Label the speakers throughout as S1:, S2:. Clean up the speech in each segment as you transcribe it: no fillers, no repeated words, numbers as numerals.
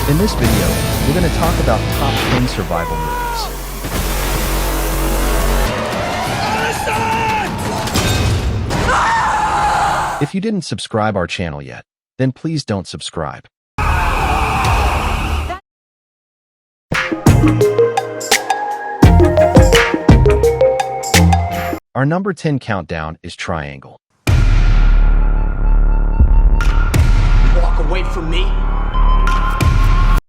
S1: In this video, we're going to talk about top 10 survival movies. If you didn't subscribe our channel yet, then please don't subscribe. Our number 10 countdown is Triangle.
S2: Walk away from me.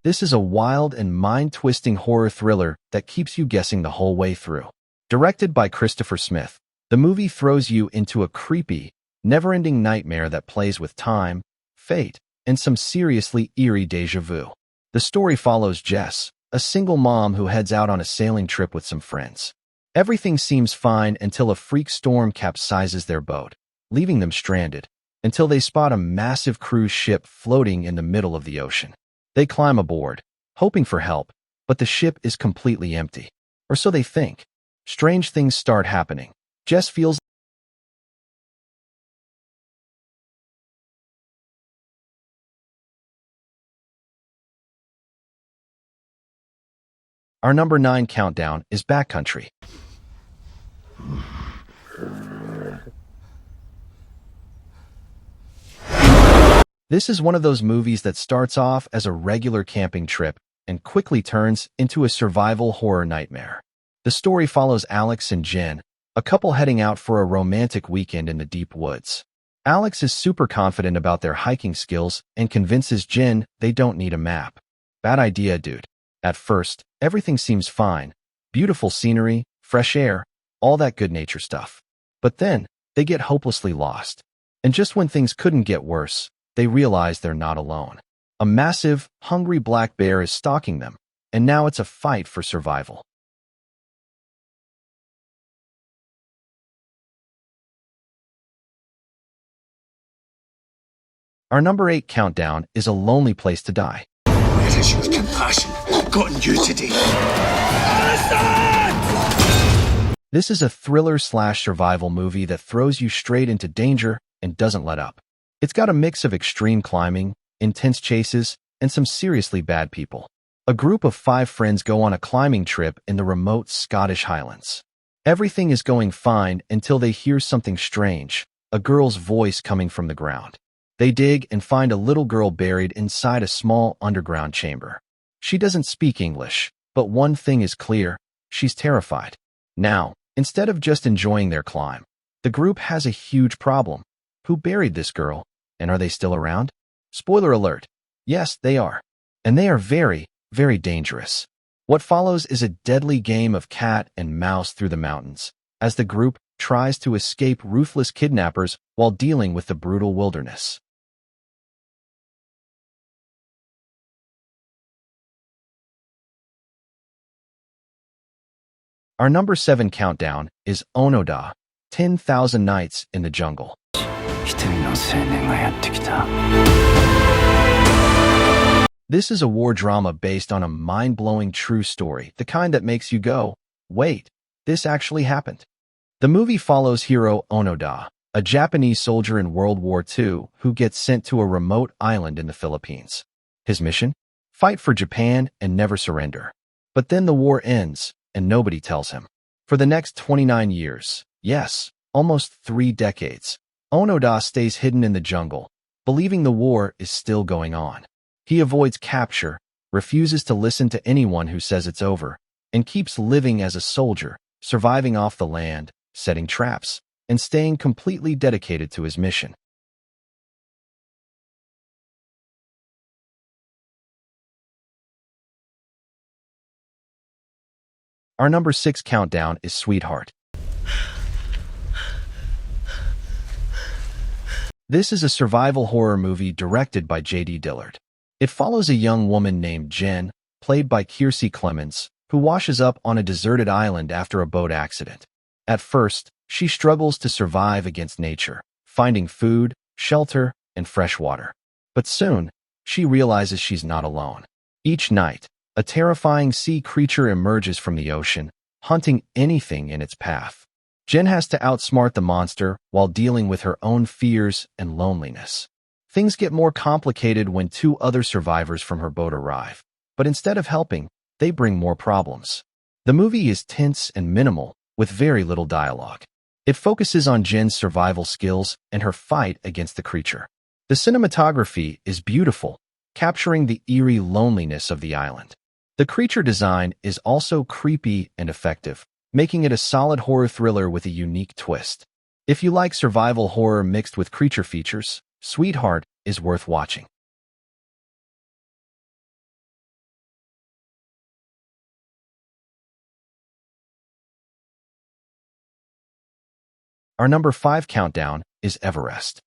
S1: This is a wild and mind-twisting horror thriller that keeps you guessing the whole way through. Directed by Christopher Smith, the movie throws you into a creepy, never-ending nightmare that plays with time, fate, and some seriously eerie déjà vu. The story follows Jess, a single mom who heads out on a sailing trip with some friends. Everything seems fine until a freak storm capsizes their boat, leaving them stranded, until they spot a massive cruise ship floating in the middle of the ocean. They climb aboard, hoping for help, but the ship is completely empty. Or so they think. Strange things start happening. Jess feels Our number 9 countdown is Backcountry. This is one of those movies that starts off as a regular camping trip and quickly turns into a survival horror nightmare. The story follows Alex and Jen, a couple heading out for a romantic weekend in the deep woods. Alex is super confident about their hiking skills and convinces Jen they don't need a map. Bad idea, dude. At first, everything seems fine. Beautiful scenery, fresh air, all that good nature stuff. But then, they get hopelessly lost. And just when things couldn't get worse, they realize they're not alone. A massive, hungry black bear is stalking them, and now it's a fight for survival. Our number 8 countdown is A Lonely Place to Die.
S2: Where is your compassion? I've gotten you today.
S1: This is a thriller/survival movie that throws you straight into danger and doesn't let up. It's got a mix of extreme climbing, intense chases, and some seriously bad people. A group of 5 friends go on a climbing trip in the remote Scottish Highlands. Everything is going fine until they hear something strange, a girl's voice coming from the ground. They dig and find a little girl buried inside a small underground chamber. She doesn't speak English, but one thing is clear, she's terrified. Now, instead of just enjoying their climb, the group has a huge problem. Who buried this girl? And are they still around? Spoiler alert. Yes, they are. And they are very, very dangerous. What follows is a deadly game of cat and mouse through the mountains, as the group tries to escape ruthless kidnappers while dealing with the brutal wilderness. Our number 7 countdown is Onoda, 10,000 Nights in the Jungle. This is a war drama based on a mind-blowing true story, the kind that makes you go, wait, this actually happened. The movie follows hero Onoda, a Japanese soldier in World War II who gets sent to a remote island in the Philippines. His mission? Fight for Japan and never surrender. But then the war ends, and nobody tells him. For the next 29 years, yes, almost 3 decades, Onoda stays hidden in the jungle, believing the war is still going on. He avoids capture, refuses to listen to anyone who says it's over, and keeps living as a soldier, surviving off the land, setting traps, and staying completely dedicated to his mission. Our number 6 countdown is Sweetheart. This is a survival horror movie directed by J.D. Dillard. It follows a young woman named Jen, played by Kiersey Clemons, who washes up on a deserted island after a boat accident. At first, she struggles to survive against nature, finding food, shelter, and fresh water. But soon, she realizes she's not alone. Each night, a terrifying sea creature emerges from the ocean, hunting anything in its path. Jen has to outsmart the monster while dealing with her own fears and loneliness. Things get more complicated when two other survivors from her boat arrive. But instead of helping, they bring more problems. The movie is tense and minimal, with very little dialogue. It focuses on Jen's survival skills and her fight against the creature. The cinematography is beautiful, capturing the eerie loneliness of the island. The creature design is also creepy and effective, making it a solid horror thriller with a unique twist. If you like survival horror mixed with creature features, Sweetheart is worth watching. Our number 5 countdown is Everest.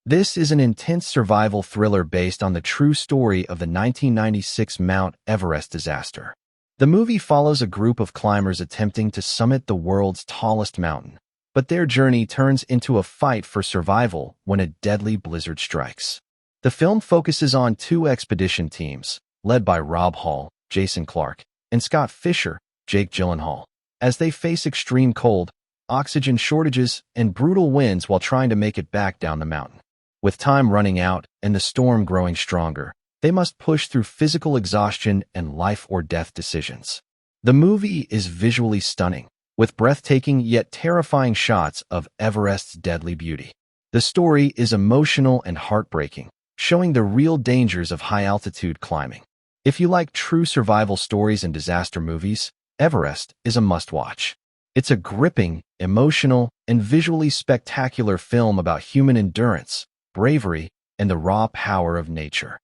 S1: This is an intense survival thriller based on the true story of the 1996 Mount Everest disaster. The movie follows a group of climbers attempting to summit the world's tallest mountain, but their journey turns into a fight for survival when a deadly blizzard strikes. The film focuses on two expedition teams, led by Rob Hall, Jason Clarke, and Scott Fisher, Jake Gyllenhaal, as they face extreme cold, oxygen shortages, and brutal winds while trying to make it back down the mountain. With time running out and the storm growing stronger, they must push through physical exhaustion and life-or-death decisions. The movie is visually stunning, with breathtaking yet terrifying shots of Everest's deadly beauty. The story is emotional and heartbreaking, showing the real dangers of high-altitude climbing. If you like true survival stories and disaster movies, Everest is a must-watch. It's a gripping, emotional, and visually spectacular film about human endurance, bravery, and the raw power of nature.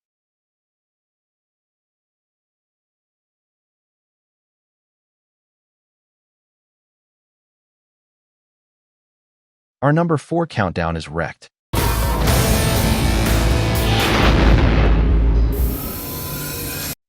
S1: Our number 4 countdown is Wrecked.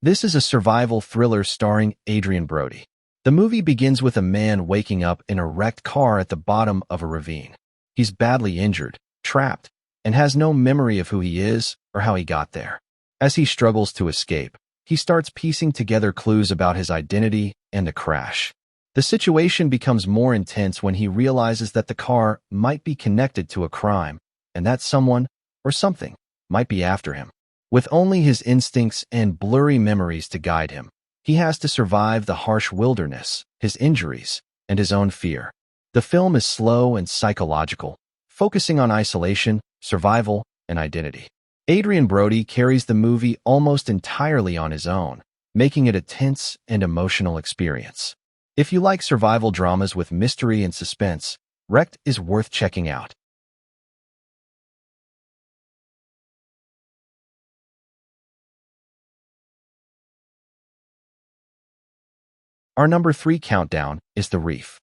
S1: This is a survival thriller starring Adrien Brody. The movie begins with a man waking up in a wrecked car at the bottom of a ravine. He's badly injured, trapped, and has no memory of who he is or how he got there. As he struggles to escape, he starts piecing together clues about his identity and the crash. The situation becomes more intense when he realizes that the car might be connected to a crime, and that someone, or something, might be after him. With only his instincts and blurry memories to guide him, he has to survive the harsh wilderness, his injuries, and his own fear. The film is slow and psychological, focusing on isolation, survival, and identity. Adrien Brody carries the movie almost entirely on his own, making it a tense and emotional experience. If you like survival dramas with mystery and suspense, Wrecked is worth checking out. Our number 3 countdown is The Reef.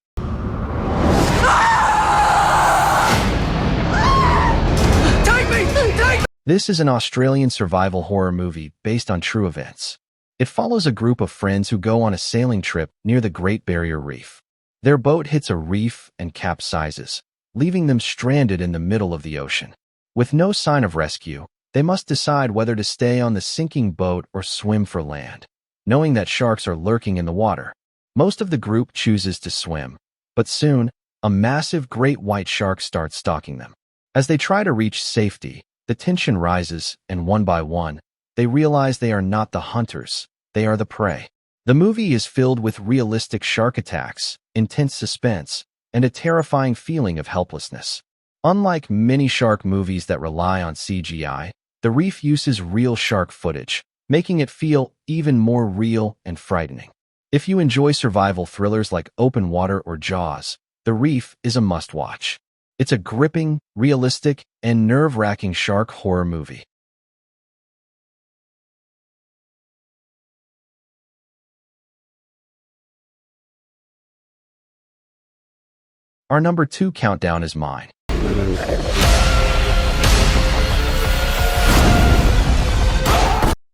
S1: This is an Australian survival horror movie based on true events. It follows a group of friends who go on a sailing trip near the Great Barrier Reef. Their boat hits a reef and capsizes, leaving them stranded in the middle of the ocean. With no sign of rescue, they must decide whether to stay on the sinking boat or swim for land. Knowing that sharks are lurking in the water, most of the group chooses to swim, but soon, a massive great white shark starts stalking them. As they try to reach safety, the tension rises, and one by one, they realize they are not the hunters, they are the prey. The movie is filled with realistic shark attacks, intense suspense, and a terrifying feeling of helplessness. Unlike many shark movies that rely on CGI, The Reef uses real shark footage, making it feel even more real and frightening. If you enjoy survival thrillers like Open Water or Jaws, The Reef is a must-watch. It's a gripping, realistic, and nerve-wracking shark horror movie. Our number 2 countdown is Mine.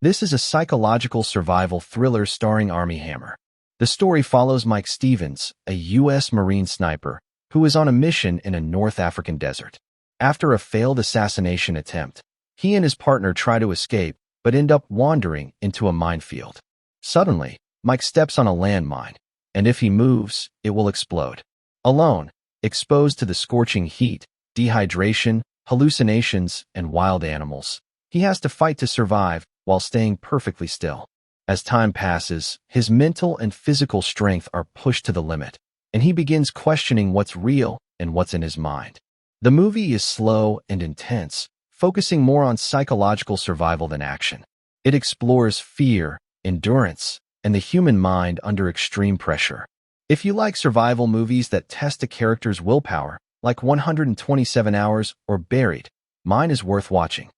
S1: This is a psychological survival thriller starring Armie Hammer. The story follows Mike Stevens, a U.S. Marine sniper, who is on a mission in a North African desert. After a failed assassination attempt, he and his partner try to escape, but end up wandering into a minefield. Suddenly, Mike steps on a landmine, and if he moves, it will explode. Alone, exposed to the scorching heat, dehydration, hallucinations, and wild animals, he has to fight to survive while staying perfectly still. As time passes, his mental and physical strength are pushed to the limit, and he begins questioning what's real and what's in his mind. The movie is slow and intense, focusing more on psychological survival than action. It explores fear, endurance, and the human mind under extreme pressure. If you like survival movies that test a character's willpower, like 127 Hours or Buried, mine is worth watching.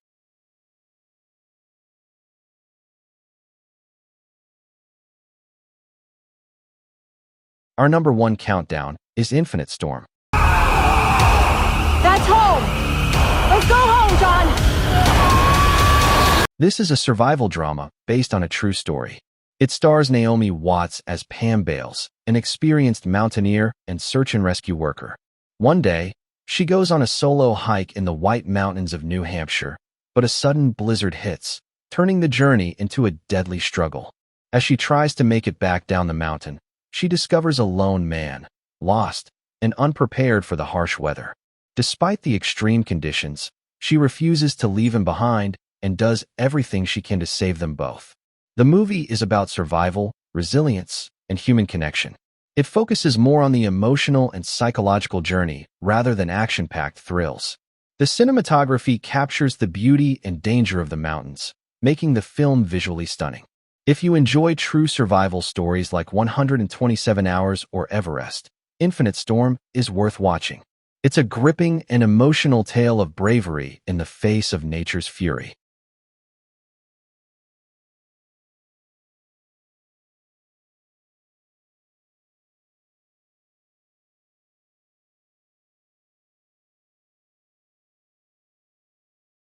S1: Our number 1 countdown is Infinite Storm.
S3: That's home! Let's go home, John!
S1: This is a survival drama based on a true story. It stars Naomi Watts as Pam Bales, an experienced mountaineer and search and rescue worker. One day, she goes on a solo hike in the White Mountains of New Hampshire, but a sudden blizzard hits, turning the journey into a deadly struggle. As she tries to make it back down the mountain, she discovers a lone man, lost and unprepared for the harsh weather. Despite the extreme conditions, she refuses to leave him behind and does everything she can to save them both. The movie is about survival, resilience, and human connection. It focuses more on the emotional and psychological journey rather than action-packed thrills. The cinematography captures the beauty and danger of the mountains, making the film visually stunning. If you enjoy true survival stories like 127 Hours or Everest, Infinite Storm is worth watching. It's a gripping and emotional tale of bravery in the face of nature's fury.